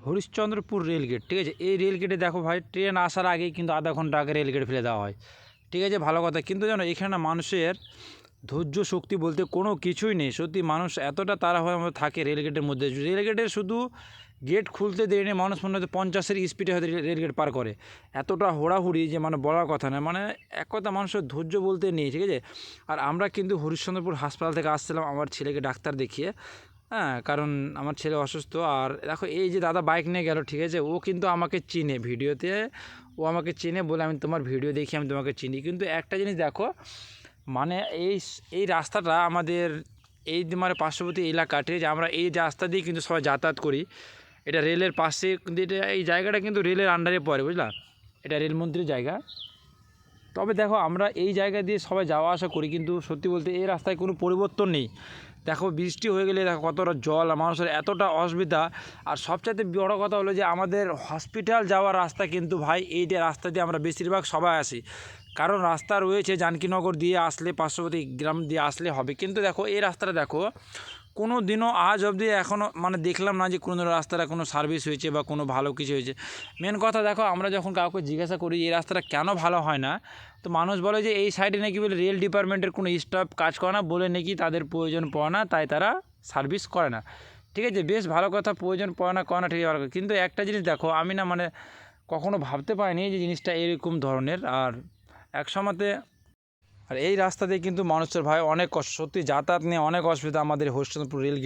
Harishchandrapur rail gate, ঠিক আছে। এই রেলগেটে দেখো ভাই, ট্রেন আসার আগেই কিন্তু আধা ঘন্টা আগে রেলগেট ফেলে দেওয়া হয়, ঠিক আছে। ভালো কথা, কিন্তু জানো এখানে মানুষের ধৈর্য শক্তি বলতে কোনো কিছুই নেই। সত্যি মানুষ এতটা তাড়াহুড়ো থাকে রেলগেটের মধ্যে। রেলগেটের শুধু গেট খুলতে দেরি নেই, মানুষ মনে হচ্ছে 50-এর স্পিডে হয়তো রেলগেট পার করে। এতটা হোড়াহুড়ি যে মানে বলার কথা না, মানে এক কথা মানুষের ধৈর্য বলতে নেই, ঠিক আছে। আর আমরা কিন্তু হরিশ্চন্দ্রপুর হাসপাতাল থেকে আসছিলাম আমার ছেলেকে ডাক্তার দেখিয়ে, হ্যাঁ, কারণ আমার ছেলে অসুস্থ। আর দেখো এই যে দাদা বাইক নিয়ে গেল, ঠিক আছে, ও কিন্তু আমাকে চিনে ভিডিওতে, ও আমাকে চিনে বলে আমি তোমার ভিডিও দেখি আমি তোমাকে চিনি। কিন্তু একটা জিনিস দেখো, মানে এই এই রাস্তাটা আমাদের এই মানে পার্শ্ববর্তী এলাকাতে, যে আমরা এই রাস্তা দিয়ে কিন্তু সবাই যাতায়াত করি। এটা রেলের পাশে, কিন্তু এটা এই জায়গাটা কিন্তু রেলের আন্ডারে পড়ে, বুঝলা, এটা রেলমন্ত্রীর জায়গা। তবে দেখো আমরা এই জায়গা দিয়ে সবাই যাওয়া আসা করি, কিন্তু সত্যি বলতে এই রাস্তায় কোনো পরিবর্তন নেই। দেখো বৃষ্টি হয়ে গেলে দেখো কতটা জল, মানুষের এতটা অসুবিধা। আর সবচাইতে বড় কথা হলো যে আমাদের হসপিটাল যাওয়ার রাস্তা কিন্তু ভাই এইটা রাস্তা দিয়ে আমরা বেশিরভাগ সবাই আসি, কারণ রাস্তা রয়েছে জানকীনগর দিয়ে আসলে, পার্শ্ববর্তী গ্রাম দিয়ে আসলে হবে। কিন্তু দেখো এই রাস্তাটা দেখো, কোনো দিনও আজ অবধি এখনও মানে দেখলাম না যে কোনো রাস্তাটা কোনো সার্ভিস হয়েছে বা কোনো ভালো কিছু হয়েছে। মেন কথা দেখো, আমরা যখন কাউকে জিজ্ঞাসা করি এই রাস্তাটা কেন ভালো হয় না, তো মানুষ বলে যে এই সাইডে নাকি বলে রেল ডিপার্টমেন্টের কোনো স্টাফ কাজ করে না বলে নাকি তাদের প্রয়োজন পড়ে না, তাই তারা সার্ভিস করে না। ঠিক আছে, বেশ ভালো কথা, প্রয়োজন পড়ে না করে না, ঠিক আছে। কিন্তু একটা জিনিস দেখো, আমি না মানে কখনো ভাবতে পারিনি যে জিনিসটা এরকম ধরনের। আর এক সময়তে, আর এই রাস্তা দিয়ে কিন্তু মানুষের ভাই অনেক কষ্ট, সত্যি যাতায়াত নিয়ে অনেক অসুবিধা আমাদের হরিশ্চন্দ্রপুর রেলগেট।